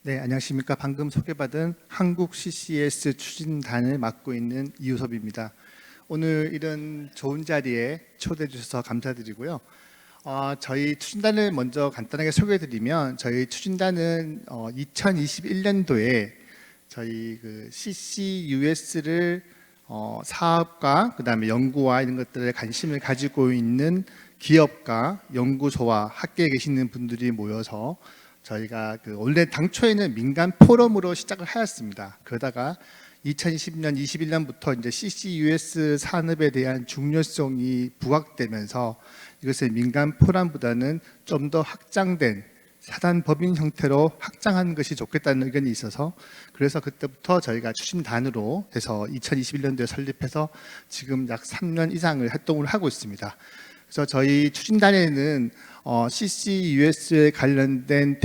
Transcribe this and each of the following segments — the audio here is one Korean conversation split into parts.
네, 안녕하십니까. 방금 소개받은 한국 CCS 추진단을 맡고 있는 이우섭입니다. 오늘 이런 좋은 자리에 초대해 주셔서 감사드리고요. 저희 추진단을 먼저 간단하게 소개해 드리면, 저희 추진단은 2021년도에 저희 그 CCUS를 사업과 그다음에 연구와 이런 것들에 관심을 가지고 있는 기업가, 연구소와 학계에 계시는 분들이 모여서 저희가 원래 당초에는 민간 포럼으로 시작을 하였습니다. 그러다가 2020년, 21년부터 이제 CCUS 산업에 대한 중요성이 부각되면서 이것을 민간 포럼보다는 좀 더 확장된 사단법인 형태로 확장하는 것이 좋겠다는 의견이 있어서, 그래서 그때부터 저희가 추진단으로 해서 2021년도에 설립해서 지금 약 3년 이상을 활동을 하고 있습니다. 그래서 저희 추진단에는 CCUS에 관련된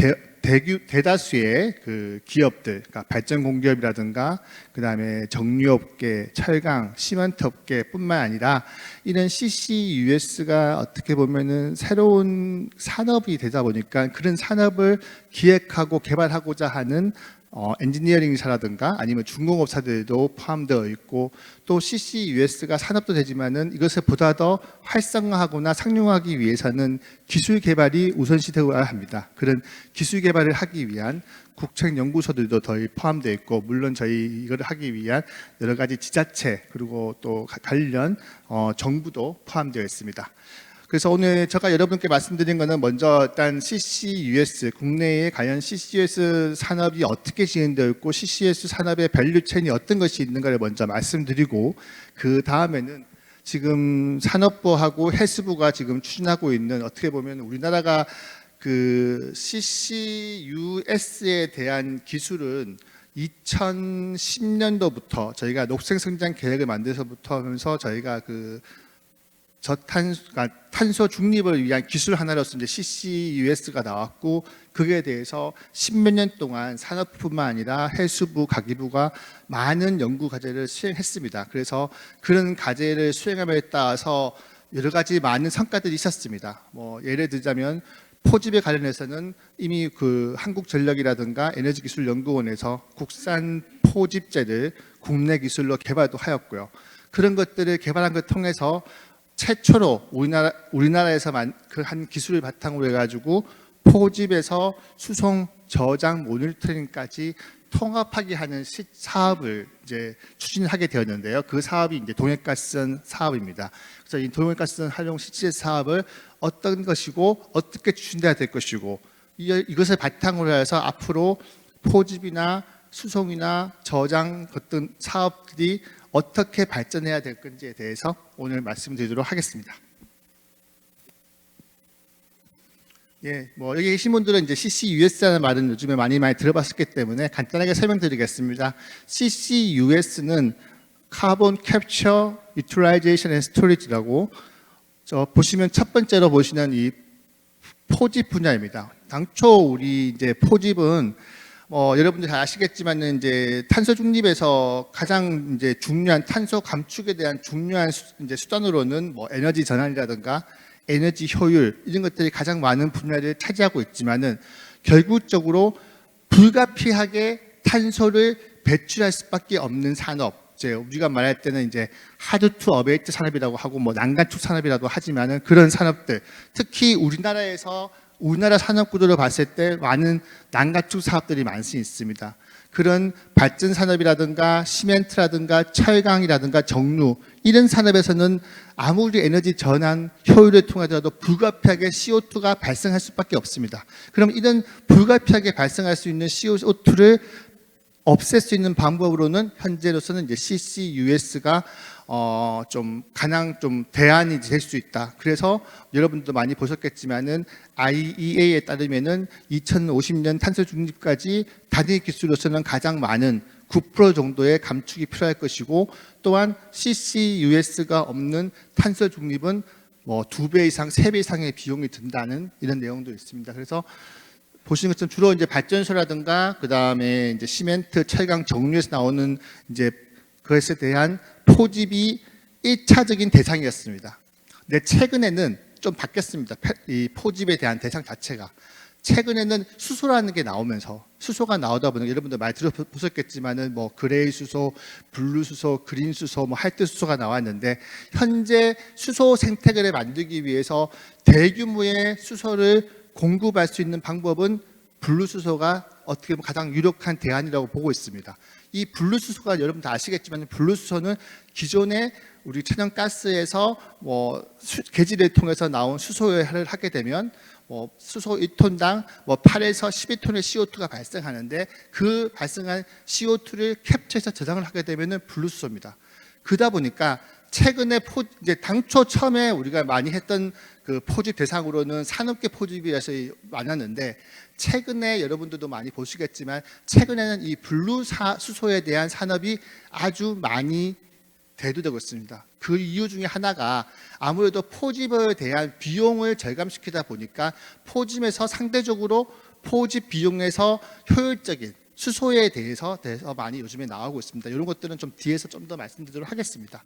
대다수의 그 기업들, 그러니까 발전 공기업이라든가 그다음에 정유업계, 철강, 시멘트 업계뿐만 아니라 이런 CCUS가 어떻게 보면은 새로운 산업이 되다 보니까 그런 산업을 기획하고 개발하고자 하는 엔지니어링사라든가 아니면 중공업사들도 포함되어 있고, 또 CCUS가 산업도 되지만은 이것을 보다 더 활성화하거나 상용하기 위해서는 기술 개발이 우선시 되어야 합니다. 그런 기술 개발을 하기 위한 국책 연구소들도 더 포함되어 있고, 물론 저희 이걸 하기 위한 여러 가지 지자체 그리고 또 관련 정부도 포함되어 있습니다. 그래서 오늘 제가 여러분께 말씀드린 것은 먼저 일단 CCUS, 국내에 과연 CCUS 산업이 어떻게 진행되어 있고 CCUS 산업의 밸류체인이 어떤 것이 있는가를 먼저 말씀드리고, 그 다음에는 지금 산업부하고 해수부가 지금 추진하고 있는, 어떻게 보면 우리나라가 그 CCUS에 대한 기술은 2010년도부터 저희가 녹색성장 계획을 만들어서부터 하면서 저희가 그 탄소 중립을 위한 기술 하나로서 이제 CCUS가 나왔고, 그에 대해서 십몇 년 동안 산업뿐만 아니라 해수부, 가기부가 많은 연구 과제를 수행했습니다. 그래서 그런 과제를 수행함에 따라서 여러 가지 많은 성과들이 있었습니다. 예를 들자면 포집에 관련해서는 이미 그 한국전력이라든가 에너지기술연구원에서 국산 포집재를 국내 기술로 개발도 하였고요. 그런 것들을 개발한 걸 통해서 최초로 우리나라에서 한 기술을 바탕으로 해가지고 포집에서 수송, 저장, 모니터링까지 통합하게 하는 사업을 이제 추진하게 되었는데요. 그 사업이 이제 동해가스선 사업입니다. 그래서 이 동해가스선 활용 CCS 사업을 어떤 것이고 어떻게 추진돼야 될 것이고, 이것을 바탕으로 해서 앞으로 포집이나 수송이나 저장 어떤 사업들이 어떻게 발전해야 될 건지에 대해서 오늘 말씀드리도록 하겠습니다. 여기 계신 분들은 이제 CCUS라는 말은 요즘에 많이 들어봤기 때문에 간단하게 설명드리겠습니다. CCUS는 Carbon Capture, Utilization and Storage라고, 보시면 첫 번째로 보시는 이 포집 분야입니다. 당초 우리 이제 포집은 여러분들 잘 아시겠지만은 이제 탄소 중립에서 가장 이제 중요한 탄소 감축에 대한 중요한 이제 수단으로는 에너지 전환이라든가 에너지 효율 이런 것들이 가장 많은 분야를 차지하고 있지만은 결국적으로 불가피하게 탄소를 배출할 수밖에 없는 산업, 이제 우리가 말할 때는 이제 하드 투 어베이트 산업이라고 하고 난간축 산업이라고 하지만은 그런 산업들, 특히 우리나라 산업 구조를 봤을 때 많은 난간축 사업들이 많이 있습니다. 그런 발전 산업이라든가 시멘트라든가 철강이라든가 정유, 이런 산업에서는 아무리 에너지 전환 효율을 통하더라도 불가피하게 CO2가 발생할 수밖에 없습니다. 그럼 이런 불가피하게 발생할 수 있는 CO2를 없앨 수 있는 방법으로는 현재로서는 이제 CCUS가 가장 대안이 될 수 있다. 그래서 여러분도 많이 보셨겠지만은 IEA에 따르면은 2050년 탄소 중립까지 단일 기술로서는 가장 많은 9% 정도의 감축이 필요할 것이고, 또한 CCUS가 없는 탄소 중립은 2배 이상, 3배 이상의 비용이 든다는 이런 내용도 있습니다. 그래서 보시는 것처럼 주로 이제 발전소라든가 그다음에 이제 시멘트, 철강, 정유에서 나오는 이제 그것에 대한 포집이 1차적인 대상이었습니다. 근데 최근에는 좀 바뀌었습니다. 이 포집에 대한 대상 자체가 최근에는 수소라는 게 나오면서 수소가 나오다 보니 여러분들 많이 들어보셨겠지만은 뭐 그레이 수소, 블루 수소, 그린 수소, 뭐 화이트 수소가 나왔는데 현재 수소 생태계를 만들기 위해서 대규모의 수소를 공급할 수 있는 방법은 블루 수소가 어떻게 보면 가장 유력한 대안이라고 보고 있습니다. 이 블루 수소가 여러분 다 아시겠지만 블루 수소는 기존의 우리 천연가스에서 뭐 계지를 통해서 나온 수소를 하게 되면 수소 1톤당 8에서 12톤의 CO2가 발생하는데 그 발생한 CO2를 캡처해서 저장을 하게 되면은 블루수소입니다. 그러다 보니까 최근에 이제 당초 처음에 우리가 많이 했던 그 포집 대상으로는 산업계 포집이라서 많았는데 최근에 여러분들도 많이 보시겠지만 최근에는 이 블루 수소에 대한 산업이 아주 많이 대두되고 있습니다. 그 이유 중에 하나가 아무래도 포집에 대한 비용을 절감시키다 보니까 포집에서 상대적으로 포집 비용에서 효율적인 수소에 대해서 많이 요즘에 나오고 있습니다. 이런 것들은 좀 뒤에서 좀 더 말씀드리도록 하겠습니다.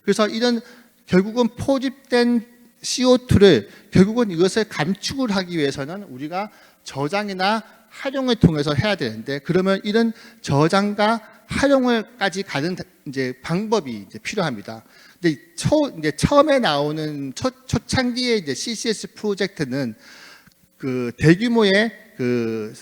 그래서 이런 결국은 포집된 CO2를 결국은 이것을 감축을 하기 위해서는 우리가 저장이나 활용을 통해서 해야 되는데 그러면 이런 저장과 활용을까지 가는 이제 방법이 이제 필요합니다. 근데 이제 처음에 나오는 초창기의 이제 CCS 프로젝트는 그 대규모의 그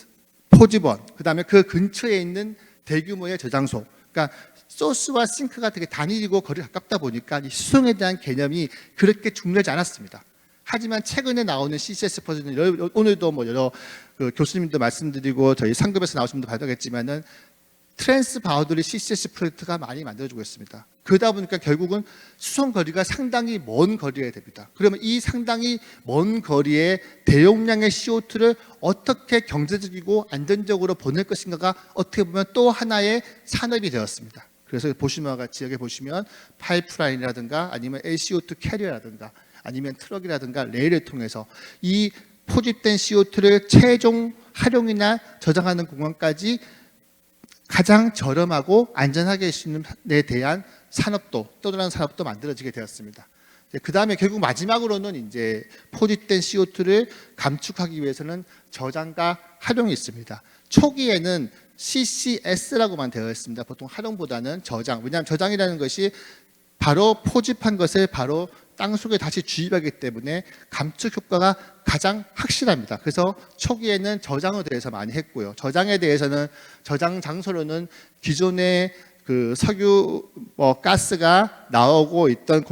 포집원, 그다음에 그 근처에 있는 대규모의 저장소, 그러니까 소스와 싱크가 되게 단일이고 거리가 가깝다 보니까 이 수송에 대한 개념이 그렇게 중요하지 않았습니다. 하지만 최근에 나오는 CCS 프로젝트는 오늘도 뭐 여러 그 교수님도 말씀드리고 저희 상급에서 나오신 분도 받았겠지만은 트랜스 바우더리 CCS 프로젝트가 많이 만들어지고 있습니다. 그러다 보니까 결국은 수송 거리가 상당히 먼 거리에 됩니다. 그러면 이 상당히 먼 거리에 대용량의 CO2를 어떻게 경제적이고 안전적으로 보낼 것인가가 어떻게 보면 또 하나의 산업이 되었습니다. 그래서 보시면 같이 여기 보시면 파이프라인이라든가 아니면 LCO2 캐리어라든가 아니면 트럭이라든가 레일을 통해서 이 포집된 CO2를 최종 활용이나 저장하는 공간까지 가장 저렴하고 안전하게 할 수 있는 데 대한 산업도 또 다른 산업도 만들어지게 되었습니다. 그 다음에 결국 마지막으로는 이제 포집된 CO2를 감축하기 위해서는 저장과 활용이 있습니다. 초기에는 CCS라고만 되어 있습니다. 보통 활용보다는 저장. 왜냐하면 저장이라는 것이 바로 포집한 것을 바로 땅 속에 다시 주입하기 때문에 감축 효과가 가장 확실합니다. 그래서 초기에는 저장에 대해서 많이 했고요. 저장에 대해서는 저장 장소로는 기존의 그 석유 가스가 나오고 있던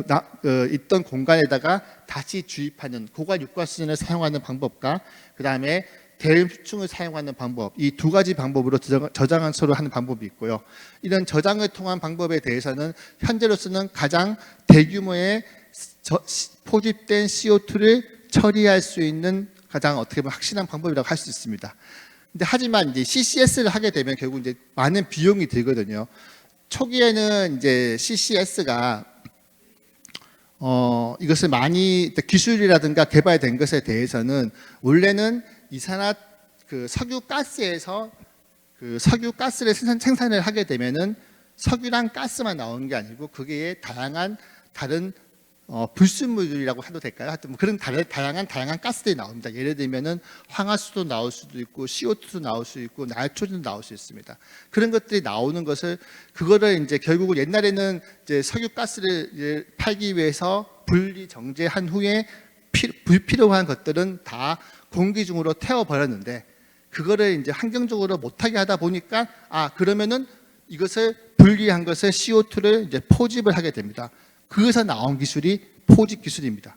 공간에다가 다시 주입하는 고갈 육가스전을 사용하는 방법과 그 다음에 대름 수층을 사용하는 방법, 이 두 가지 방법으로 저장소를 하는 방법이 있고요. 이런 저장을 통한 방법에 대해서는 현재로서는 가장 대규모의 포집된 CO2를 처리할 수 있는 가장 어떻게 보면 확실한 방법이라고 할 수 있습니다. 근데 하지만 이제 CCS를 하게 되면 결국 이제 많은 비용이 들거든요. 초기에는 이제 CCS가 이것을 많이 기술이라든가 개발된 것에 대해서는 원래는 이산화 그 석유 가스에서 그 석유 가스를 생산을 하게 되면은 석유랑 가스만 나오는 게 아니고 그게 다양한 다른 불순물이라고 해도 될까요? 하여튼 뭐 그런 다양한 가스들이 나옵니다. 예를 들면은 황화수도 나올 수도 있고 CO2도 나올 수 있고 나이트로젠도 나올 수 있습니다. 그런 것들이 나오는 것을 그거를 이제 결국은 옛날에는 이제 석유 가스를 팔기 위해서 분리 정제한 후에 불필요한 것들은 다 공기 중으로 태워 버렸는데 그거를 이제 환경적으로 못하게 하다 보니까 그러면은 이것을 분리한 것을 CO2를 이제 포집을 하게 됩니다. 그것에서 나온 기술이 포집 기술입니다.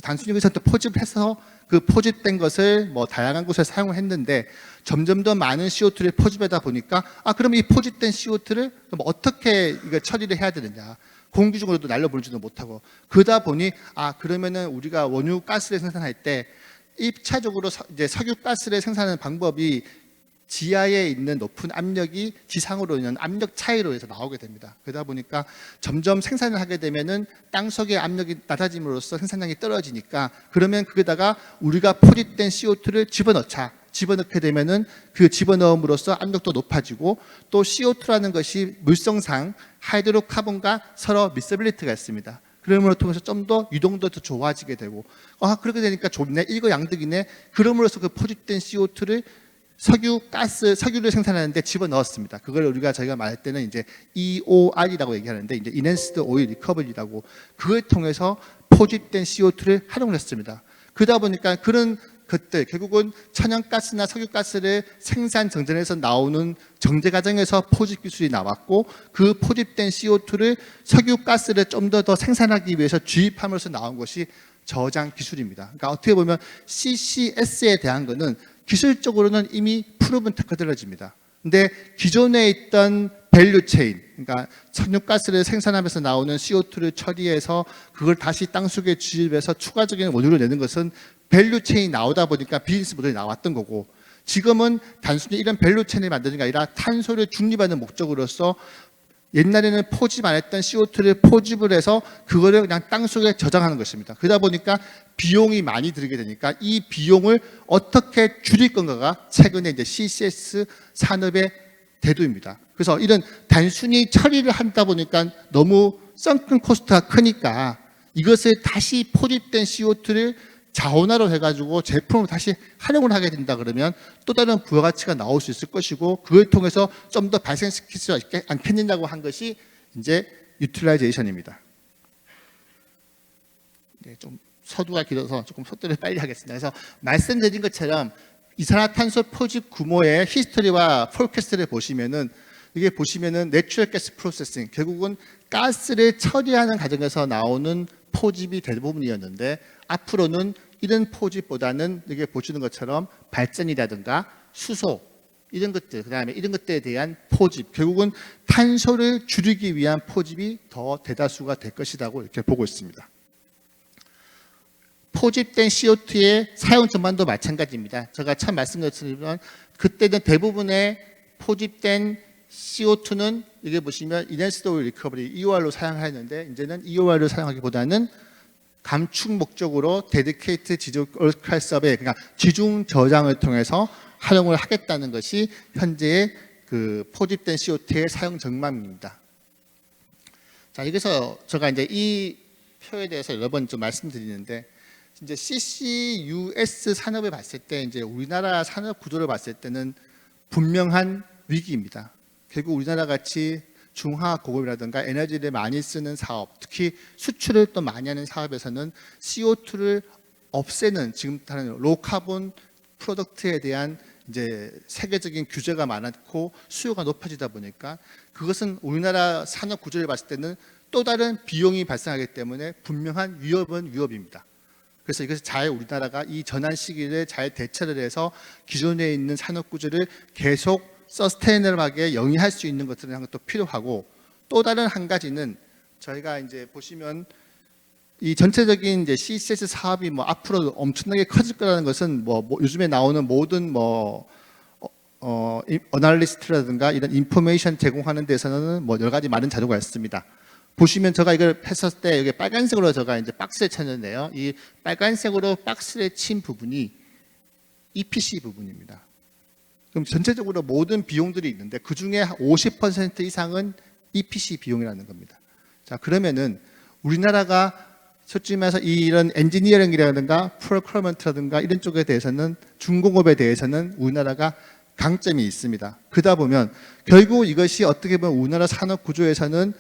단순히 여기서 또 포집을 해서 그 포집된 것을 뭐 다양한 곳에 사용을 했는데 점점 더 많은 CO2를 포집하다 보니까 그럼 이 포집된 CO2를 그럼 어떻게 이거 처리를 해야 되느냐. 공기 중으로도 날려보내지도 못하고 그러다 보니 그러면은 우리가 원유 가스를 생산할 때 1차적으로 이제 석유 가스를 생산하는 방법이 지하에 있는 높은 압력이 지상으로 있는 압력 차이로 해서 나오게 됩니다. 그러다 보니까 점점 생산을 하게 되면은 땅속의 압력이 낮아짐으로써 생산량이 떨어지니까 그러면 거기다가 우리가 포집된 CO2를 집어넣게 되면은 그 집어넣음으로써 압력도 높아지고 또 CO2라는 것이 물성상 하이드로카본과 서로 미스빌리티가 있습니다. 그럼으로 통해서 좀 더 유동도 더 좋아지게 되고, 그렇게 되니까 좋네, 일거양득이네. 그럼으로써 그 포집된 CO2를 석유를 생산하는데 집어넣었습니다. 그걸 저희가 말할 때는 이제 EOR이라고 얘기하는데, 이제 Enhanced Oil Recovery라고, 그걸 통해서 포집된 CO2를 활용했습니다. 그러다 보니까 그런 것들, 결국은 천연가스나 석유가스를 생산 정전에서 나오는 정제 과정에서 포집 기술이 나왔고, 그 포집된 CO2를 석유가스를 좀 더 생산하기 위해서 주입함으로써 나온 것이 저장 기술입니다. 그러니까 어떻게 보면 CCS에 대한 거는 기술적으로는 이미 프로븐 테크놀로지입니다. 근데 기존에 있던 밸류 체인, 그러니까 석유가스를 생산하면서 나오는 CO2를 처리해서 그걸 다시 땅속에 주입해서 추가적인 원료를 내는 것은 밸류 체인이 나오다 보니까 비즈니스 모델이 나왔던 거고, 지금은 단순히 이런 밸류 체인을 만드는 게 아니라 탄소를 중립하는 목적으로서 옛날에는 포집 안 했던 CO2를 포집을 해서 그거를 그냥 땅속에 저장하는 것입니다. 그러다 보니까 비용이 많이 들게 되니까 이 비용을 어떻게 줄일 건가가 최근에 이제 CCS 산업의 대두입니다. 그래서 이런 단순히 처리를 하다 보니까 너무 썬큰 코스트가 크니까 이것을 다시 포집된 CO2를 자원화로 해가지고 제품을 다시 활용을 하게 된다 그러면 또 다른 부가가치가 나올 수 있을 것이고, 그걸 통해서 좀 더 발생시킬 수 있지 않겠느냐고 한 것이 이제 유틸라이제이션입니다. 네, 좀 서두가 길어서 조금 속도를 빨리 하겠습니다. 그래서 말씀드린 것처럼 이산화탄소 포집 규모의 히스토리와 포캐스트를 보시면은, 이게 보시면은 내추럴 가스 프로세싱, 결국은 가스를 처리하는 과정에서 나오는 포집이 대부분이었는데, 앞으로는 이런 포집보다는 이게 보시는 것처럼 발전이라든가 수소, 이런 것들, 그 다음에 이런 것들에 대한 포집, 결국은 탄소를 줄이기 위한 포집이 더 대다수가 될 것이라고 이렇게 보고 있습니다. 포집된 CO2의 사용 전반도 마찬가지입니다. 제가 처음 말씀드렸지만 그때는 대부분의 포집된 CO2는 여기 보시면 Enhanced Oil Recovery EOR로 사용하였는데, 이제는 EOR을 사용하기보다는 감축 목적으로 데디케이트 지중얼칼 서베이, 그러니까 지중 저장을 통해서 활용을 하겠다는 것이 현재의 그 포집된 CO2의 사용 전망입니다. 자, 여기서 제가 이제 이 표에 대해서 여러 번 좀 말씀드리는데, 이제 CCUS 산업을 봤을 때, 이제 우리나라 산업 구조를 봤을 때는 분명한 위기입니다. 결국 우리나라 같이 중화고급이라든가 에너지를 많이 쓰는 사업, 특히 수출을 또 많이 하는 사업에서는 CO2를 없애는, 지금 하는 로카본 프로덕트에 대한 이제 세계적인 규제가 많았고 수요가 높아지다 보니까 그것은 우리나라 산업 구조를 봤을 때는 또 다른 비용이 발생하기 때문에 분명한 위협은 위협입니다. 그래서 이것을 잘 우리나라가 이 전환 시기를 잘 대처를 해서 기존에 있는 산업 구조를 계속 서스테이너블하게 영위할 수 있는 것들은 한 것도 필요하고, 또 다른 한 가지는 저희가 이제 보시면 이 전체적인 이제 CCS 사업이 뭐 앞으로 엄청나게 커질 거라는 것은 뭐 요즘에 나오는 모든 어널리스트라든가 이런 인포메이션 제공하는 데서는 뭐 여러 가지 많은 자료가 있습니다. 보시면 제가 이걸 했을 때 여기 빨간색으로 제가 이제 박스에 쳤는데요. 이 빨간색으로 박스에 친 부분이 EPC 부분입니다. 그럼 전체적으로 모든 비용들이 있는데 그 중에 50% 이상은 EPC 비용이라는 겁니다. 자, 그러면은 우리나라가 솔직히 말해서 이런 엔지니어링이라든가 프로큐어먼트라든가 이런 쪽에 대해서는, 중공업에 대해서는 우리나라가 강점이 있습니다. 그러다 보면 결국 이것이 어떻게 보면 우리나라 산업 구조에서는,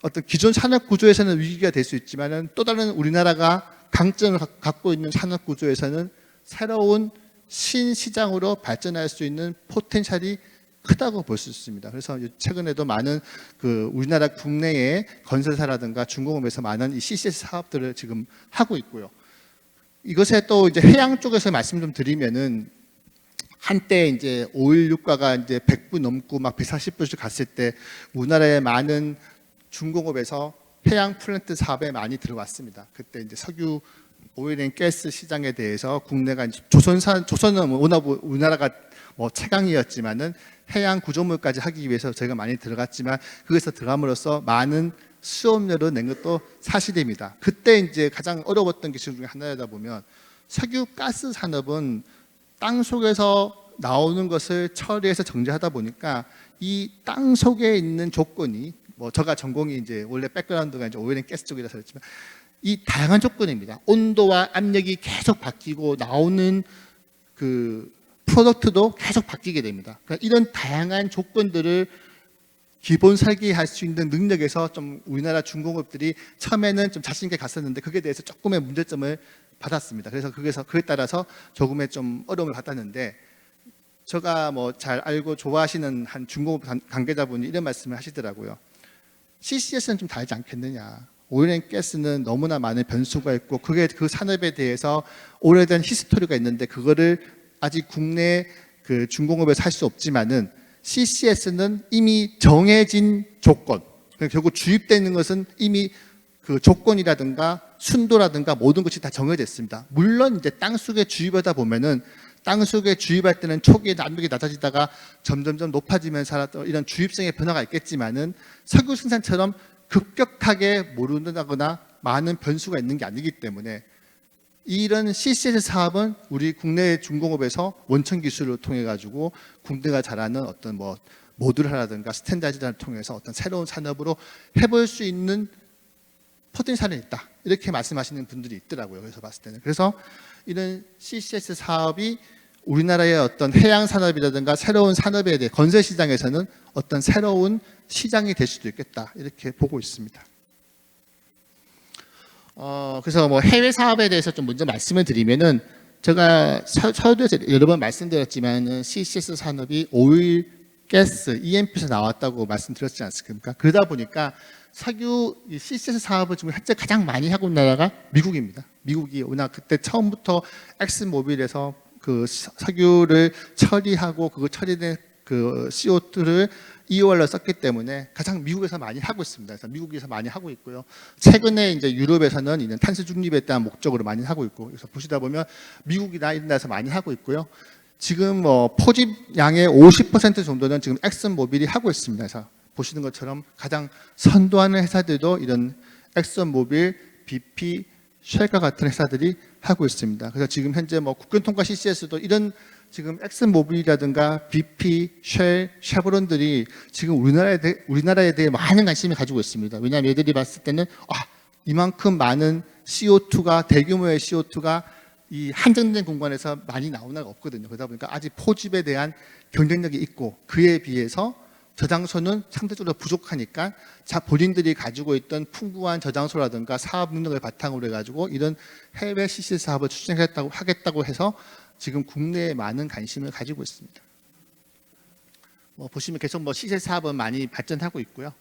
어떤 기존 산업 구조에서는 위기가 될 수 있지만은 또 다른 우리나라가 강점을 갖고 있는 산업 구조에서는 새로운 신시장으로 발전할 수 있는 포텐셜이 크다고 볼 수 있습니다. 그래서 최근에도 많은 그 우리나라 국내의 건설사라든가 중공업에서 많은 이 CCS 사업들을 지금 하고 있고요. 이것에 또 이제 해양 쪽에서 말씀 좀 드리면은, 한때 이제 오일 유가가 이제 100불 넘고 막 140불씩 갔을 때 우리나라의 많은 중공업에서 해양 플랜트 사업에 많이 들어왔습니다. 그때 이제 석유 오일앤가스 시장에 대해서 국내가 조선은 워낙 우리나라가 뭐 최강이었지만은 해양 구조물까지 하기 위해서 저희가 많이 들어갔지만, 그것에서 들어감으로써 많은 수업료를 낸 것도 사실입니다. 그때 이제 가장 어려웠던 기술 중에 하나이다 보면, 석유 가스 산업은 땅 속에서 나오는 것을 처리해서 정제하다 보니까 이 땅 속에 있는 조건이 뭐 저가 전공이 이제 원래 백그라운드가 이제 오일 앤 가스 쪽이라서 그렇지만 이 다양한 조건입니다. 온도와 압력이 계속 바뀌고 나오는 그 프로덕트도 계속 바뀌게 됩니다. 그러니까 이런 다양한 조건들을 기본 설계할 수 있는 능력에서 좀 우리나라 중공업들이 처음에는 좀 자신 있게 갔었는데 그에 대해서 조금의 문제점을 받았습니다. 그래서 그에 따라서 조금의 좀 어려움을 받았는데 제가 뭐 잘 알고 좋아하시는 한 중공업 관계자분이 이런 말씀을 하시더라고요. CCS는 좀 다르지 않겠느냐. 오일앤가스는 너무나 많은 변수가 있고 그게 그 산업에 대해서 오래된 히스토리가 있는데 그거를 아직 국내 그 중공업에서 할 수 없지만은 CCS는 이미 정해진 조건, 결국 주입되는 것은 이미 그 조건이라든가 순도라든가 모든 것이 다 정해져 있습니다. 물론 이제 땅 속에 주입하다 보면은 땅 속에 주입할 때는 초기에 압력이 낮아지다가 점점점 높아지면서 이런 주입성의 변화가 있겠지만은 석유 생산처럼 급격하게 모른다거나 많은 변수가 있는 게 아니기 때문에 이런 CCS 사업은 우리 국내 중공업에서 원천 기술을 통해 가지고 국내가 잘하는 어떤 뭐 모듈화라든가 스탠다이즈를 통해서 어떤 새로운 산업으로 해볼 수 있는 포텐셜이 있다. 이렇게 말씀하시는 분들이 있더라고요. 그래서 봤을 때는. 그래서 이런 CCS 사업이 우리나라의 어떤 해양 산업이라든가 새로운 산업에 대해 건설 시장에서는 어떤 새로운 시장이 될 수도 있겠다. 이렇게 보고 있습니다. 그래서 뭐 해외 사업에 대해서 좀 먼저 말씀을 드리면은 제가 서두에서 여러 번 말씀드렸지만은 CCS 산업이 오일, 가스, EMP에서 나왔다고 말씀드렸지 않습니까? 그러다 보니까 석유 CCS 사업을 지금 현재 가장 많이 하고 있는 나라가 미국입니다. 미국이 워낙 그때 처음부터 엑슨모빌에서 그 석유를 처리하고 그 처리된 그 CO2를 EOR로 썼기 때문에 가장 미국에서 많이 하고 있습니다. 그래서 미국에서 많이 하고 있고요. 최근에 이제 유럽에서는 이런 탄소 중립에 대한 목적으로 많이 하고 있고, 그래서 보시다 보면 미국이나 이런 데서 많이 하고 있고요. 지금 뭐 포집량의 50% 정도는 지금 엑슨모빌이 하고 있습니다. 그래서 보시는 것처럼 가장 선도하는 회사들도 이런 엑슨모빌, BP, 쉘과 같은 회사들이 하고 있습니다. 그래서 지금 현재 뭐 국경통과 CCS도 이런 지금 엑슨모빌이라든가 BP, 쉘, 쉐보론들이 지금 우리나라에 대해 많은 관심을 가지고 있습니다. 왜냐하면 얘들이 봤을 때는 이만큼 많은 CO2가 대규모의 CO2가 이 한정된 공간에서 많이 나오는 데가 없거든요. 그러다 보니까 아직 포집에 대한 경쟁력이 있고 그에 비해서 저장소는 상대적으로 부족하니까 본인들이 가지고 있던 풍부한 저장소라든가 사업 능력을 바탕으로 해가지고 이런 해외 CCS 사업을 추진하겠다고 해서 지금 국내에 많은 관심을 가지고 있습니다. 뭐 보시면 계속 뭐 CCS 사업은 많이 발전하고 있고요.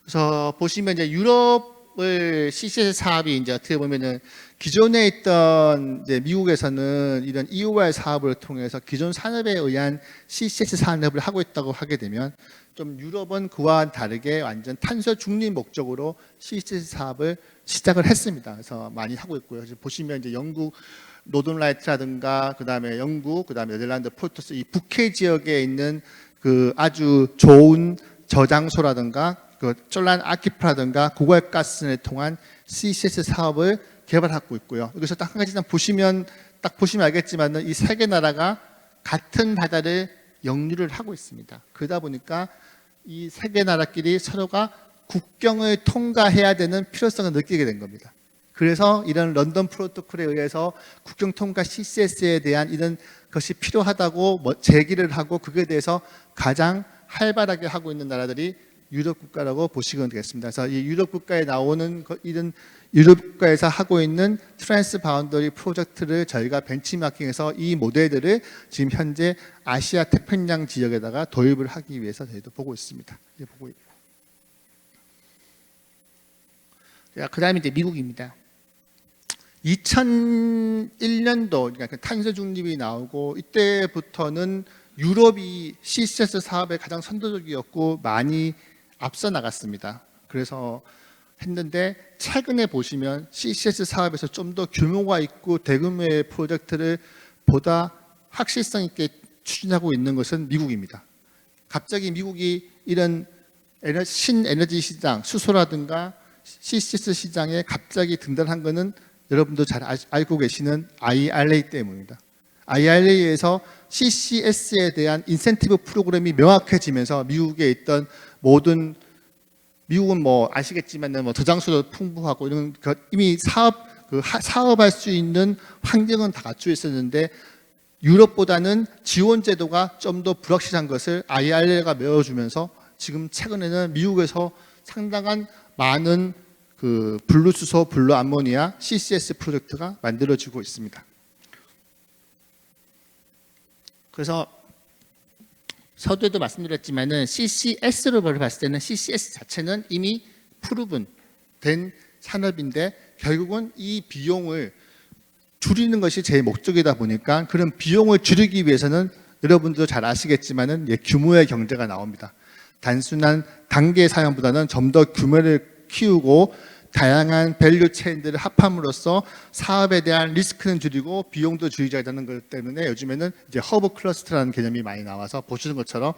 그래서 보시면 이제 유럽을 CCS 사업이 이제 어떻게 보면은 기존에 있던 이제 미국에서는 이런 EOR 사업을 통해서 기존 산업에 의한 CCS 산업을 하고 있다고 하게 되면 좀 유럽은 그와 다르게 완전 탄소 중립 목적으로 CCS 사업을 시작을 했습니다. 그래서 많이 하고 있고요. 보시면 이제 영국 노던라이트라든가 그다음에 영국, 그다음에 네덜란드 폴토스 이 북해 지역에 있는 그 아주 좋은 저장소라든가 그 쫄란 아키프라든가 고갈가스를 통한 CCS 사업을 개발하고 있고요. 여기서 딱 한 가지 보시면 알겠지만은 이 세 개 나라가 같은 바다를 역류를 하고 있습니다. 그러다 보니까 이 세 개 나라끼리 서로가 국경을 통과해야 되는 필요성을 느끼게 된 겁니다. 그래서 이런 런던 프로토콜에 의해서 국경 통과 CCS에 대한 이런 것이 필요하다고 제기를 하고 그거에 대해서 가장 활발하게 하고 있는 나라들이 유럽 국가라고 보시면 되겠습니다. 그래서 이 유럽 국가에 나오는 이런 유럽 국가에서 하고 있는 트랜스 바운더리 프로젝트를 저희가 벤치마킹해서 이 모델들을 지금 현재 아시아 태평양 지역에다가 도입을 하기 위해서 저희도 보고 있습니다. 보고 있고. 그다음에 이제 미국입니다. 2001년도 그러니까 탄소 중립이 나오고 이때부터는 유럽이 CCS 사업에 가장 선도적이었고 많이 앞서 나갔습니다. 그래서 했는데 최근에 보시면 CCS 사업에서 좀 더 규모가 있고 대규모의 프로젝트를 보다 확실성 있게 추진하고 있는 것은 미국입니다. 갑자기 미국이 이런 신에너지 시장, 수소라든가 CCS 시장에 갑자기 등단한 것은 여러분도 잘 알고 계시는 IRA 때문입니다. IRA에서 CCS에 대한 인센티브 프로그램이 명확해지면서 미국에 있던 모든 미국은 뭐 아시겠지만은 뭐 저장소도 풍부하고 이런 이미 사업할 수 있는 환경은 다 갖추어 있었는데 유럽보다는 지원 제도가 좀 더 불확실한 것을 IRA가 메워주면서 지금 최근에는 미국에서 상당한 많은 그 분리수소, 분리암모니아 CCS 프로젝트가 만들어지고 있습니다. 그래서 서두에도 말씀드렸지만은 CCS로 봤을 때는 CCS 자체는 이미 프루븐 된 산업인데 결국은 이 비용을 줄이는 것이 제 목적이다 보니까 그런 비용을 줄이기 위해서는 여러분도 잘 아시겠지만은 규모의 경제가 나옵니다. 단순한 단계 사용보다는 좀 더 규모를 키우고 다양한 밸류 체인들을 합함으로써 사업에 대한 리스크는 줄이고 비용도 줄이자는 것 때문에 요즘에는 이제 허브 클러스터라는 개념이 많이 나와서 보시는 것처럼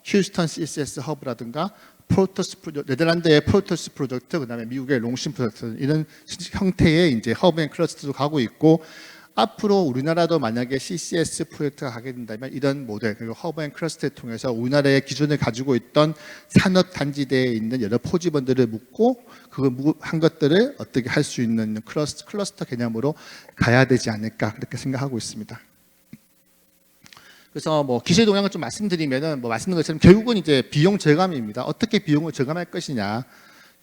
휴스턴 CCS 허브라든가 프로토스 네덜란드의 프로토스 프로젝트, 그다음에 미국의 롱신 프로젝트 이런 형태의 이제 허브 앤 클러스터도 가고 있고 앞으로 우리나라도 만약에 CCS 프로젝트가 가게 된다면 이런 모델 그리고 허브 앤 클러스터를 통해서 우리나라의 기존에 가지고 있던 산업 단지대에 있는 여러 포지번들을 묶고 그 한 것들을 어떻게 할 수 있는 클러스터 개념으로 가야 되지 않을까 그렇게 생각하고 있습니다. 그래서 뭐 기술 동향을 좀 말씀드리면은 뭐 말씀드린 것처럼 결국은 이제 비용 절감입니다. 어떻게 비용을 절감할 것이냐.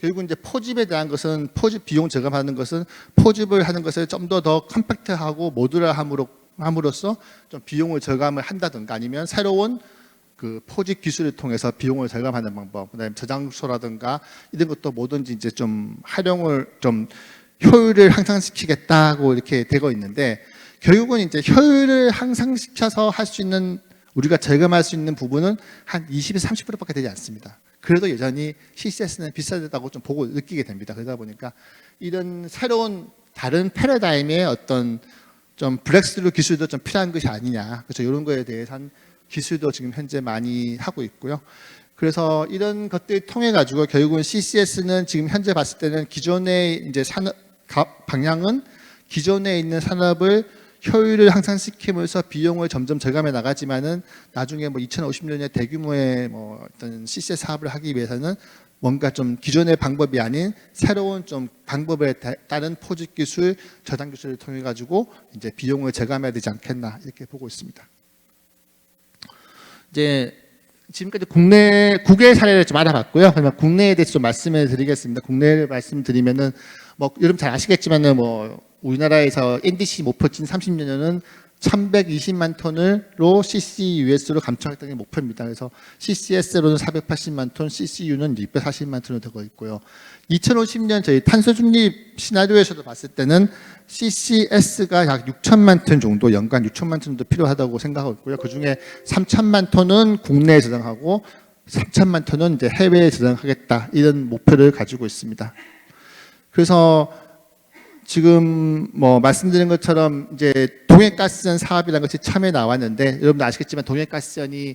결국 이제 포집에 대한 것은 포집 비용 절감하는 것은 포집을 하는 것을 좀 더 컴팩트하고 모듈화함으로써 좀 비용을 절감을 한다든가 아니면 새로운 그 포집 기술을 통해서 비용을 절감하는 방법, 그다음에 저장소라든가 이런 것도 뭐든지 이제 좀 활용을 좀 효율을 향상시키겠다고 이렇게 되고 있는데 결국은 이제 효율을 향상시켜서 할 수 있는 우리가 절감할 수 있는 부분은 한 20에서 30%밖에 되지 않습니다. 그래도 여전히 CCS는 비싸다고 좀 보고 느끼게 됩니다. 그러다 보니까 이런 새로운 다른 패러다임의 어떤 좀 브렉스루 기술도 좀 필요한 것이 아니냐. 그래서 이런 거에 대해서는 기술도 지금 현재 많이 하고 있고요. 그래서 이런 것들을 통해 가지고 결국은 CCS는 지금 현재 봤을 때는 기존의 이제 산업 방향은 기존에 있는 산업을 효율을 향상시키면서 비용을 점점 절감해 나가지만은 나중에 뭐 2050년에 대규모의 뭐 어떤 CCS 사업을 하기 위해서는 뭔가 좀 기존의 방법이 아닌 새로운 좀 방법에 따른 포집 기술, 저장 기술을 통해 가지고 이제 비용을 절감해야 되지 않겠나 이렇게 보고 있습니다. 이제 지금까지 국외 사례를 좀 알아봤고요. 그러면 국내에 대해서 좀 말씀을 드리겠습니다. 국내를 말씀드리면은 뭐 여러분 잘 아시겠지만은 뭐 우리나라에서 NDC 목표치인 30년은 1120만 톤으로 CCUS로 감축하겠다는 게 목표입니다. 그래서 CCS로는 480만 톤, CCU는 640만 톤으로 되고 있고요. 2050년 저희 탄소 중립 시나리오에서도 봤을 때는 CCS가 약 6천만 톤 정도, 연간 6천만 톤 정도 필요하다고 생각하고 있고요. 그 중에 3천만 톤은 국내에 저장하고 3천만 톤은 이제 해외에 저장하겠다 이런 목표를 가지고 있습니다. 그래서 지금 뭐 말씀드린 것처럼 이제 동해가스전 사업이라는 것이 처음에 나왔는데 여러분도 아시겠지만 동해가스전이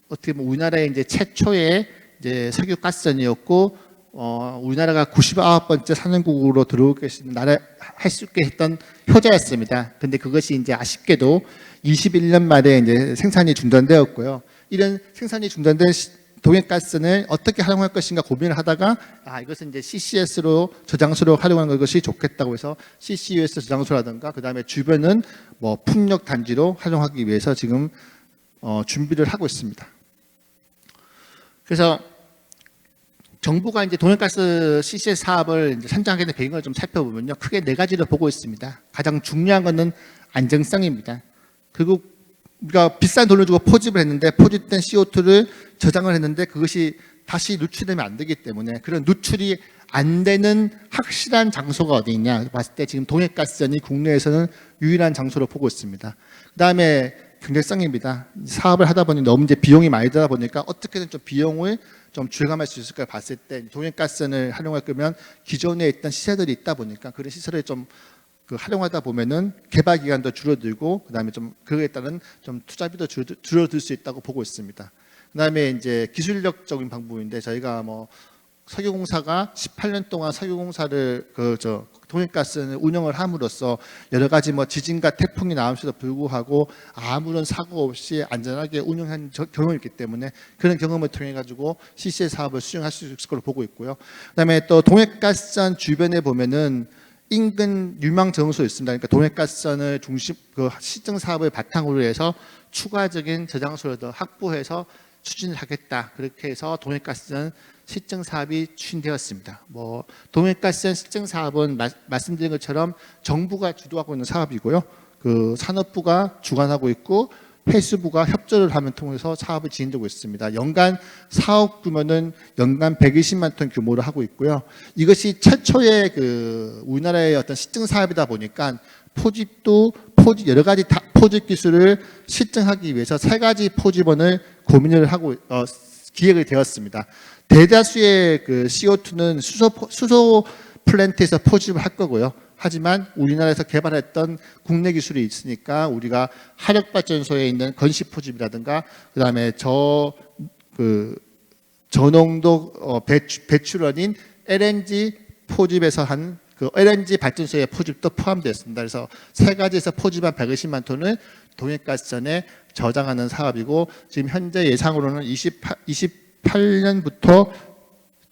어떻게 보면 우리나라의 이제 최초의 이제 석유가스전이었고 우리나라가 99번째 산업국으로 들어올 수 있는 나라 할 수 있게 했던 효자였습니다. 근데 그것이 이제 아쉽게도 21년 말에 이제 생산이 중단되었고요. 이런 생산이 중단된 동해가스전을 어떻게 활용할 것인가 고민을 하다가 이것은 이제 CCS로 저장소로 활용하는 것이 좋겠다고 해서 CCUS 저장소라든가 그 다음에 주변은 뭐 풍력 단지로 활용하기 위해서 지금 준비를 하고 있습니다. 그래서 정부가 이제 동해가스 CCS 사업을 이제 선정하게 된 배경을 좀 살펴보면요, 크게 네 가지로 보고 있습니다. 가장 중요한 것은 안정성입니다. 그리고 우리가 비싼 돈을 주고 포집을 했는데 포집된 CO2를 저장을 했는데 그것이 다시 누출되면 안 되기 때문에 그런 누출이 안 되는 확실한 장소가 어디 있냐 봤을 때 지금 동해가스전이 국내에서는 유일한 장소로 보고 있습니다. 그 다음에 경제성입니다. 사업을 하다 보니 너무 이제 비용이 많이 들다 보니까 어떻게든 좀 비용을 좀 절감할 수 있을까 봤을 때 동해가스전을 활용할 거면 기존에 있던 시설들이 있다 보니까 그런 시설을 좀 활용하다 보면은 개발 기간도 줄어들고 그다음에 좀 그거에 따른 좀 투자비도 줄어들 수 있다고 보고 있습니다. 그다음에 이제 기술력적인 방법인데 저희가 뭐 석유공사가 18년 동안 석유공사를 동해가스를 운영을 함으로써 여러 가지 뭐 지진과 태풍이 나옴에도 불구하고 아무런 사고 없이 안전하게 운영한 경험이 있기 때문에 그런 경험을 통해 가지고 CCS 사업을 수행할 수 있을 걸로 보고 있고요. 그다음에 또 동해가스선 주변에 보면은 인근 유망 정수소 있습니다. 그러니까 동해가스선을 중심 시정 사업을 바탕으로 해서 추가적인 저장소를 더 확보해서 추진을 하겠다. 그렇게 해서 동해가스선 시정 사업이 추진되었습니다. 뭐 동해가스선 시정 사업은 말씀드린 것처럼 정부가 주도하고 있는 사업이고요. 그 산업부가 주관하고 있고 해수부가 협조를 하면 통해서 사업이 진행되고 있습니다. 연간 사업 규모는 연간 120만 톤 규모로 하고 있고요. 이것이 최초의 우리나라의 어떤 시정 사업이다 보니까 여러 가지 포집 기술을 실증하기 위해서 3가지 포집원을 고민을 하고 기획이 되었습니다. 대다수의 CO2는 수소 플랜트에서 포집을 할 거고요. 하지만 우리나라에서 개발했던 국내 기술이 있으니까 우리가 화력발전소에 있는 건식 포집이라든가 그다음에 저농도 배출원인 LNG 포집에서 한 LNG 발전소의 포집도 포함되었습니다. 그래서 3가지에서 포집한 120만 톤을 동해가스선에 저장하는 사업이고 지금 현재 예상으로는 28년부터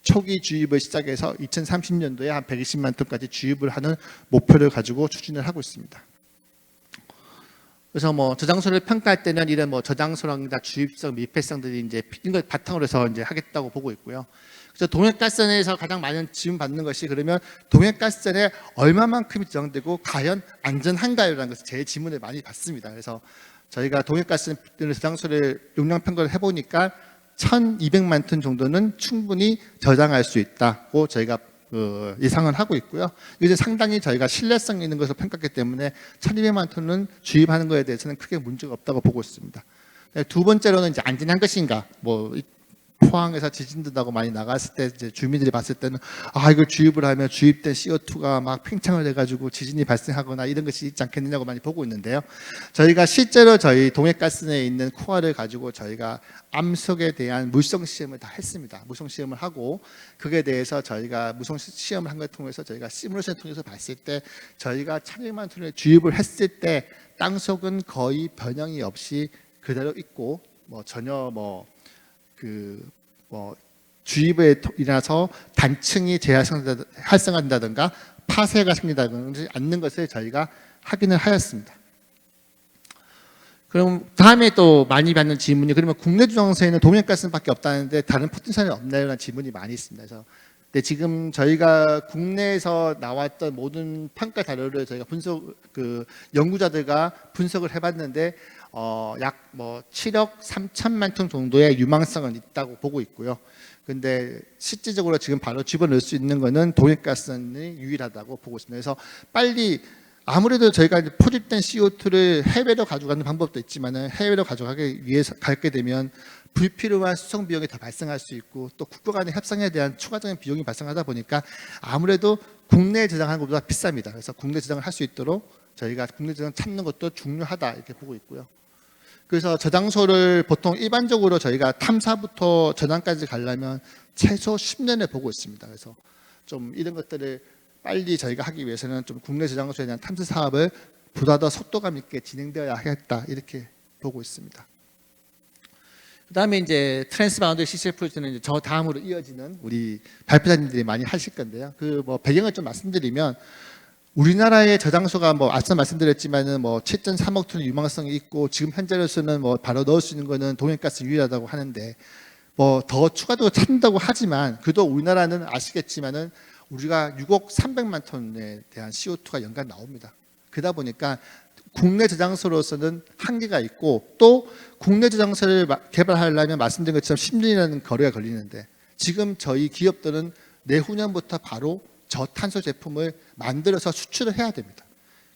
초기 주입을 시작해서 2030년도에 한 120만 톤까지 주입을 하는 목표를 가지고 추진을 하고 있습니다. 그래서 뭐 저장소를 평가할 때는 이런 뭐 저장소랑이나 주입성, 밀폐성들이 이제 이런 걸 바탕으로 해서 이제 하겠다고 보고 있고요. 그래서 동해가스선에서 가장 많은 질문 받는 것이 그러면 동해가스선에 얼마만큼이 저장되고 과연 안전한가요라는 것을 제 질문을 많이 받습니다. 그래서 저희가 동해가스선 저장소를 용량 평가를 해보니까 1,200만 톤 정도는 충분히 저장할 수 있다고 저희가 예상을 하고 있고요. 이제 상당히 저희가 신뢰성 있는 것을 평가했기 때문에 1,200만 톤은 주입하는 것에 대해서는 크게 문제가 없다고 보고 있습니다. 두 번째로는 이제 안전한 것인가, 뭐 포항에서 지진 든다고 많이 나갔을 때 이제 주민들이 봤을 때는 이걸 주입을 하면 주입된 CO2가 막 팽창을 해가지고 지진이 발생하거나 이런 것이 있지 않겠느냐고 많이 보고 있는데요. 저희가 실제로 저희 동해가스선에 있는 코어를 가지고 저희가 암석에 대한 물성 시험을 다 했습니다. 물성 시험을 하고 그에 대해서 저희가 물성 시험을 한 걸 통해서 저희가 시뮬레이션을 통해서 봤을 때 저희가 1,200만 톤을 주입을 했을 때 땅속은 거의 변형이 없이 그대로 있고 뭐 전혀 주입에 인해서 단층이 활성화된다든가 파쇄가 생긴다든지 않는 것을 저희가 확인을 하였습니다. 그럼 다음에 또 많이 받는 질문이 그러면 국내 저장소에는 동해가스밖에 없다는데 다른 포텐셜이 없나요? 라는 질문이 많이 있습니다. 그래서 근데 지금 저희가 국내에서 나왔던 모든 평가 자료를 저희가 연구자들과 분석을 해봤는데 약 7억 3천만 톤 정도의 유망성은 있다고 보고 있고요. 근데 실질적으로 지금 바로 집어넣을 수 있는 거는 동해가스선이 유일하다고 보고 있습니다. 그래서 빨리 아무래도 저희가 이제 포집된 CO2를 해외로 가져가는 방법도 있지만은 해외로 가져가기 위해서 가게 되면 불필요한 수송 비용이 더 발생할 수 있고 또 국가 간의 협상에 대한 추가적인 비용이 발생하다 보니까 아무래도 국내에 저장하는 것보다 비쌉니다. 그래서 국내 저장을 할 수 있도록 저희가 국내 저장 찾는 것도 중요하다 이렇게 보고 있고요. 그래서 저장소를 보통 일반적으로 저희가 탐사부터 저장까지 가려면 최소 10년을 보고 있습니다. 그래서 좀 이런 것들을 빨리 저희가 하기 위해서는 좀 국내 저장소에 대한 탐사 사업을 보다 더 속도감 있게 진행되어야 하겠다 이렇게 보고 있습니다. 그다음에 이제 트랜스바운드 CCS 프로젝트는 저 다음으로 이어지는 우리 발표자님들이 많이 하실 건데요. 배경을 좀 말씀드리면 우리나라의 저장소가 앞서 말씀드렸지만은 7.3억 톤의 유망성이 있고 지금 현재로서는 바로 넣을 수 있는 거는 동해가스 유일하다고 하는데 더 추가적으로 찾는다고 하지만 그래도 우리나라는 아시겠지만은 우리가 6억 300만 톤에 대한 CO2가 연간 나옵니다. 그러다 보니까 국내 저장소로서는 한계가 있고 또 국내 저장소를 개발하려면 말씀드린 것처럼 10년이라는 거래가 걸리는데 지금 저희 기업들은 내후년부터 바로 저탄소 제품을 만들어서 수출을 해야 됩니다.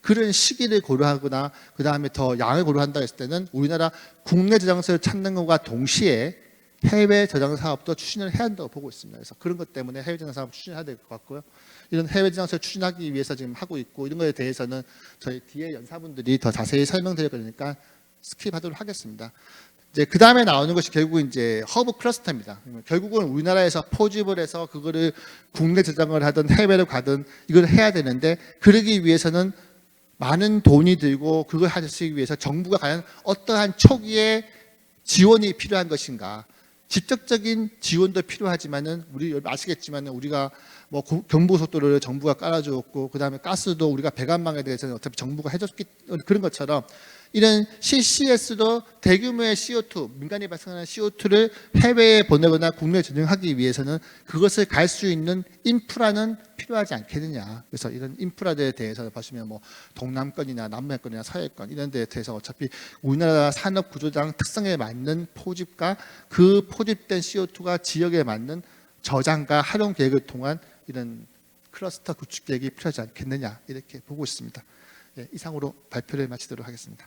그런 시기를 고려하거나 그 다음에 더 양을 고려한다 했을 때는 우리나라 국내 저장소를 찾는 것과 동시에 해외 저장 사업도 추진을 해야 한다고 보고 있습니다. 그래서 그런 것 때문에 해외 저장 사업 추진해야 될 것 같고요. 이런 해외 저장소를 추진하기 위해서 지금 하고 있고 이런 것에 대해서는 저희 뒤에 연사분들이 더 자세히 설명드릴 거니까 스킵하도록 하겠습니다. 이제 그 다음에 나오는 것이 결국은 이제 허브 클러스터입니다. 결국은 우리나라에서 포집을 해서 그거를 국내 저장을 하든 해외로 가든 이걸 해야 되는데, 그러기 위해서는 많은 돈이 들고 그걸 하시기 위해서 정부가 과연 어떠한 초기에 지원이 필요한 것인가. 직접적인 지원도 필요하지만은 우리 아시겠지만은 우리가 뭐 경부고속도로를 정부가 깔아주었고, 그 다음에 가스도 우리가 배관망에 대해서는 어차피 정부가 해줬기 그런 것처럼, 이런 CCS도 대규모의 CO2, 민간이 발생하는 CO2를 해외에 보내거나 국내에 전용하기 위해서는 그것을 갈 수 있는 인프라는 필요하지 않겠느냐. 그래서 이런 인프라들에 대해서 보시면 뭐 동남권이나 남해권이나 서해권 이런 데에 대해서 어차피 우리나라 산업 구조상 특성에 맞는 포집과 그 포집된 CO2가 지역에 맞는 저장과 활용 계획을 통한 이런 클러스터 구축 계획이 필요하지 않겠느냐, 이렇게 보고 있습니다. 예, 이상으로 발표를 마치도록 하겠습니다.